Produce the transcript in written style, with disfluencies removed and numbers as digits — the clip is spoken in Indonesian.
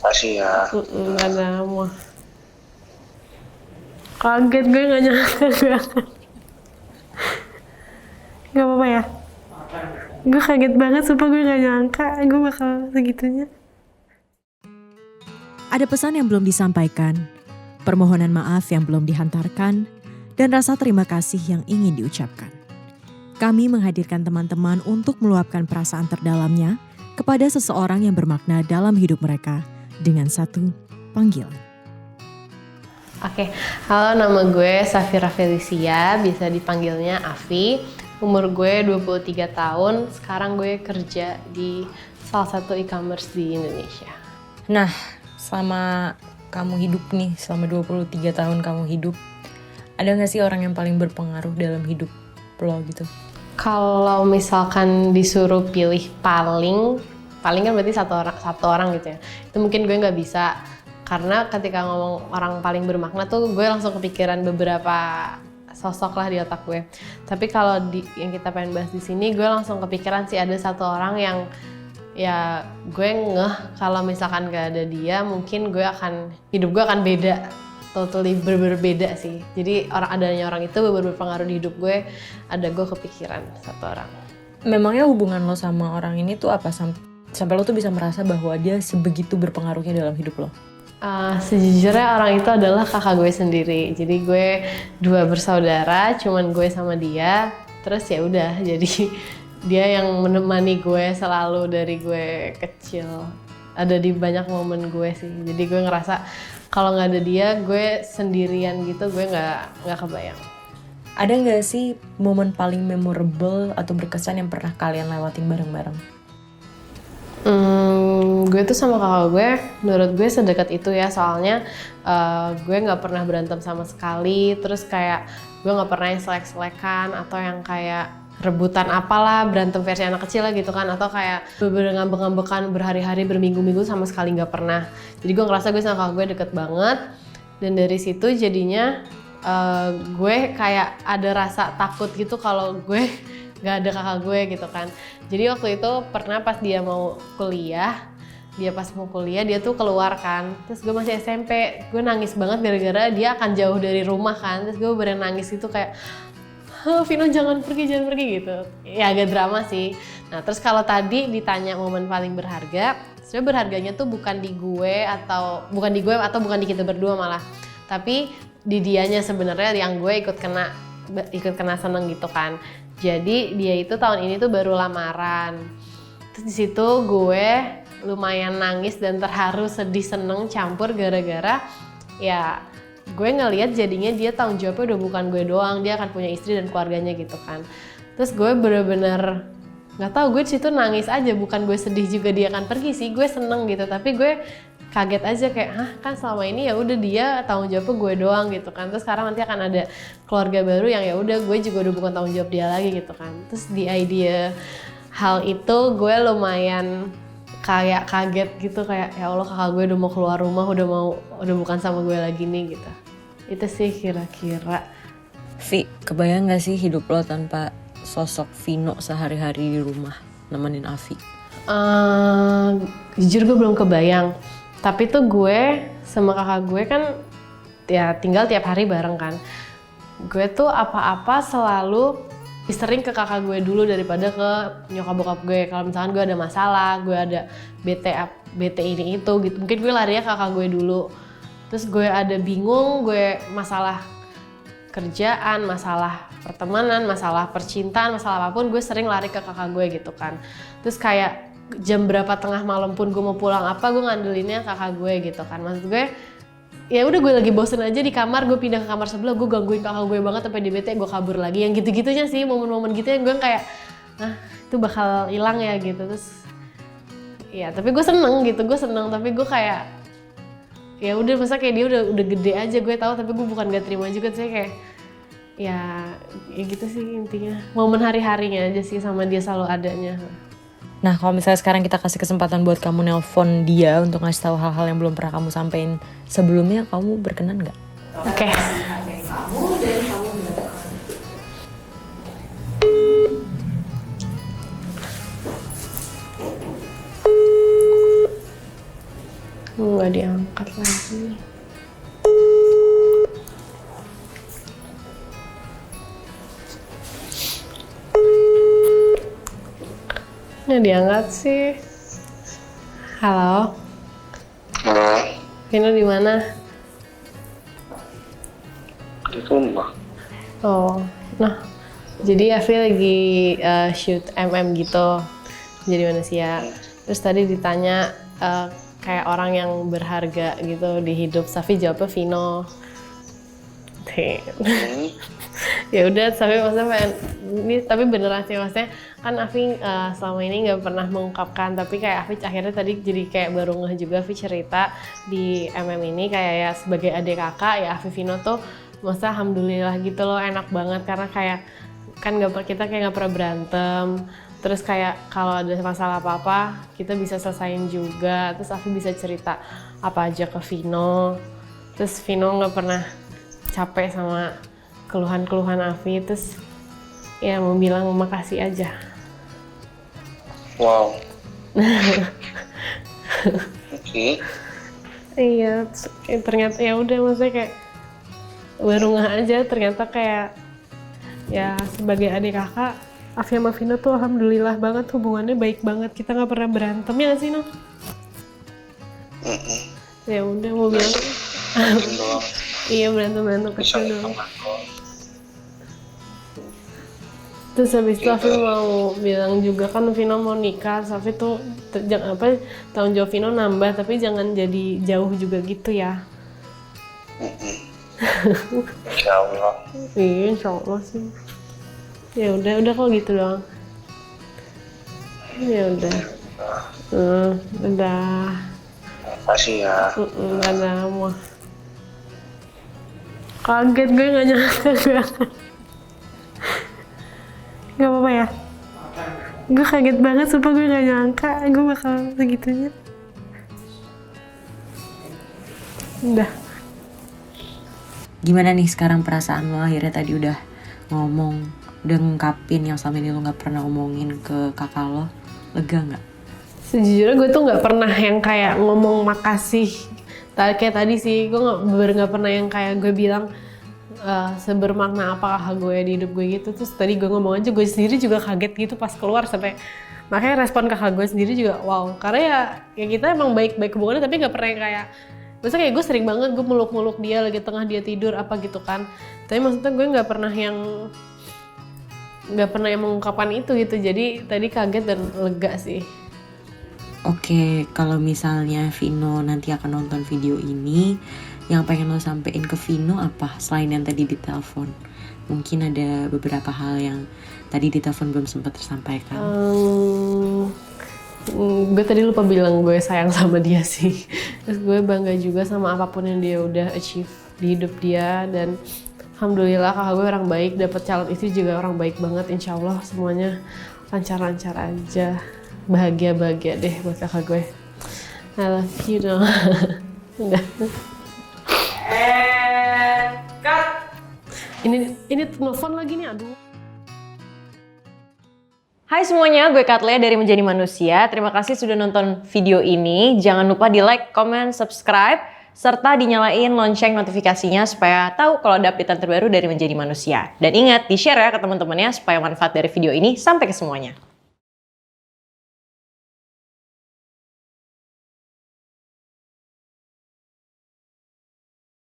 Makasih ya. Nggak nama. Kaget gue nggak nyangka gue. Gak apa-apa ya. Gue kaget banget, sumpah gue nggak nyangka gue bakal segitunya. Ada pesan yang belum disampaikan, permohonan maaf yang belum dihantarkan, dan rasa terima kasih yang ingin diucapkan. Kami menghadirkan teman-teman untuk meluapkan perasaan terdalamnya kepada seseorang yang bermakna dalam hidup mereka dengan satu panggilan. Oke, halo, nama gue Safira Felicia, bisa dipanggilnya Afi. Umur gue 23 tahun, sekarang gue kerja di salah satu e-commerce di Indonesia. Nah, selama kamu hidup nih, selama 23 tahun kamu hidup, ada gak sih orang yang paling berpengaruh dalam hidup lo gitu? Kalau misalkan disuruh pilih paling kan berarti satu orang gitu ya. Itu mungkin gue nggak bisa, karena ketika ngomong orang paling bermakna tuh gue langsung kepikiran beberapa sosok lah di otak gue. Tapi kalau yang kita pengen bahas di sini, gue langsung kepikiran sih ada satu orang yang ya gue ngeh kalau misalkan gak ada dia, mungkin hidup gue akan beda, totally berbeda sih. Jadi adanya orang itu berpengaruh di hidup gue. Ada gue kepikiran satu orang. Memangnya hubungan lo sama orang ini tuh apa sampai lo tuh bisa merasa bahwa dia sebegitu berpengaruhnya dalam hidup lo? Sejujurnya orang itu adalah kakak gue sendiri. Jadi gue dua bersaudara, cuman gue sama dia. Terus ya udah, jadi dia yang menemani gue selalu dari gue kecil. Ada di banyak momen gue sih. Jadi gue ngerasa kalau nggak ada dia, gue sendirian gitu. Gue nggak kebayang. Ada nggak sih momen paling memorable atau berkesan yang pernah kalian lewatin bareng-bareng? Gue tuh sama kakak gue, menurut gue sedekat itu ya, soalnya gue nggak pernah berantem sama sekali. Terus kayak gue nggak pernah yang selek-selekan atau yang kayak rebutan apalah, berantem versi anak kecil lah gitu kan, atau kayak bener-bener ngambek-ngambekan berhari-hari berminggu-minggu, sama sekali nggak pernah. Jadi gue ngerasa gue sama kakak gue deket banget, dan dari situ jadinya gue kayak ada rasa takut gitu kalau gue nggak ada kakak gue gitu kan. Jadi waktu itu pernah pas dia mau kuliah, dia tuh keluar kan, terus gue masih SMP, gue nangis banget gara-gara dia akan jauh dari rumah kan. Terus gue bener nangis itu kayak, Vino jangan pergi gitu. Ya agak drama sih. Nah terus kalau tadi ditanya momen paling berharga, sebenarnya berharganya tuh bukan di gue atau bukan di kita berdua malah, tapi di dianya sebenarnya, yang gue ikut kena seneng gitu kan. Jadi dia itu tahun ini tuh baru lamaran. Terus di situ gue lumayan nangis dan terharu, sedih, seneng campur gara-gara ya gue ngelihat jadinya dia tanggung jawabnya udah bukan gue doang, dia akan punya istri dan keluarganya gitu kan. Terus gue bener-bener nggak tahu, gue di situ nangis aja, bukan gue sedih juga dia akan pergi sih, gue seneng gitu, tapi gue kaget aja kayak, kan selama ini ya udah dia tanggung jawabnya gue doang gitu kan. Terus sekarang nanti akan ada keluarga baru yang ya udah gue juga udah bukan tanggung jawab dia lagi gitu kan. Terus di idea hal itu gue lumayan kayak kaget gitu, kayak ya Allah, kakak gue udah mau keluar rumah, udah bukan sama gue lagi nih gitu. Itu sih kira-kira. Vi, kebayang gak sih hidup lo tanpa sosok Vino sehari-hari di rumah nemenin Afi? Jujur gue belum kebayang. Tapi tuh gue sama kakak gue kan ya tinggal tiap hari bareng kan. Gue tuh apa-apa selalu sering ke kakak gue dulu daripada ke nyokap bokap gue. Kalau misalkan gue ada masalah, gue ada bete ini itu gitu, mungkin gue larinya ke kakak gue dulu. Terus gue ada bingung, gue masalah kerjaan, masalah pertemanan, masalah percintaan, masalah apapun, gue sering lari ke kakak gue gitu kan. Terus kayak jam berapa tengah malam pun gue mau pulang gue ngandelinnya kakak gue gitu kan. Maksud gue ya udah, gue lagi bosen aja di kamar, gue pindah ke kamar sebelah, gue gangguin kakak gue banget sampai dia bete, gue kabur lagi. Yang gitu-gitunya sih, momen-momen gitu yang gue kayak itu bakal hilang ya gitu. Terus ya tapi gue seneng gitu, tapi gue kayak ya udah, masa kayak dia udah gede aja, gue tahu, tapi gue bukan gak terima juga sih, kayak ya gitu sih intinya. Momen hari-harinya aja sih sama dia selalu adanya. Nah, kalau misalnya sekarang kita kasih kesempatan buat kamu nelpon dia untuk ngasih tahu hal-hal yang belum pernah kamu sampein sebelumnya, kamu berkenan nggak? Oke. nggak diangkat lagi. Nggak diangkat sih. Halo, Halo, Vino di mana? di rumah. Oh, nah, jadi Avi lagi shoot MM gitu, jadi manusia. Terus tadi ditanya kayak orang yang berharga gitu di hidup, Safi jawabnya Vino. Ya udah, Safi maksudnya ini tapi beneran sih, maksudnya kan Afi selama ini nggak pernah mengungkapkan, tapi kayak Afi akhirnya tadi jadi kayak baru ngeh juga. Afi cerita di MM ini kayak ya sebagai adik kakak ya, Afi Vino tuh maksudnya alhamdulillah gitu loh, enak banget karena kayak kan kita kayak nggak pernah berantem, terus kayak kalau ada masalah apa-apa kita bisa selesain juga, terus Afi bisa cerita apa aja ke Vino, terus Vino nggak pernah capek sama keluhan-keluhan Afi, terus ya mau bilang makasih aja. Wow. Oke. Iya, ternyata ya udah, maksudnya kayak baru ngeh aja ternyata kayak ya sebagai adik kakak Afi sama Vino tuh alhamdulillah banget hubungannya baik banget, kita nggak pernah berantem ya nggak sih No? Ya udah mau bilang Mungkin doang. iya berantem Bisa kecil doang. sama kok. Terus habis itu Afi mau bilang juga kan Vino mau nikah, terus Afi tuh tanggung jawab Vino nambah, tapi jangan jadi jauh juga gitu ya. Insya Allah. Iya, insya Allah sih. Ya udah kok gitu doang. Ya udah. Udah. Makasih ya. Ada mau. Kaget gue nggak nyangka gue. Gak apa-apa ya. Gue kaget banget, sumpah gue nggak nyangka gue bakal segitunya. Udah. Gimana nih sekarang perasaan lo, akhirnya tadi udah ngomong, udah ngungkapin yang selama ini lo gak pernah ngomongin ke kakak lo, lega gak? Sejujurnya gue tuh nggak pernah yang kayak ngomong makasih. Kayak tadi sih, gue nggak pernah yang kayak gue bilang sebermakna apa kakak gue di hidup gue gitu. Terus tadi gue ngomong aja, gue sendiri juga kaget gitu pas keluar, sampai makanya respon kakak gue sendiri juga wow. Karena ya kita emang baik-baik hubungannya, tapi nggak pernah yang kayak, maksudnya kayak gue sering banget gue meluk-meluk dia lagi tengah dia tidur apa gitu kan. Tapi maksudnya gue nggak pernah yang mengungkapkan itu gitu. Jadi tadi kaget dan lega sih. Oke, kalau misalnya Vino nanti akan nonton video ini, yang pengen lo sampein ke Vino apa selain yang tadi ditelepon? Mungkin ada beberapa hal yang tadi ditelepon belum sempat tersampaikan. Gue tadi lupa bilang gue sayang sama dia sih. Terus gue bangga juga sama apapun yang dia udah achieve di hidup dia, dan alhamdulillah kakak gue orang baik, dapet calon istri juga orang baik banget. Insya Allah semuanya lancar-lancar aja, bahagia-bahagia deh buat kakak gue. I love you dong. Udah. Ini telepon lagi nih, aduh. Hai semuanya, gue Katlea dari Menjadi Manusia. Terima kasih sudah nonton video ini. Jangan lupa di like, comment, subscribe, serta dinyalain lonceng notifikasinya supaya tahu kalau ada update terbaru dari Menjadi Manusia. Dan ingat, di-share ya ke teman-temannya supaya manfaat dari video ini sampai ke semuanya.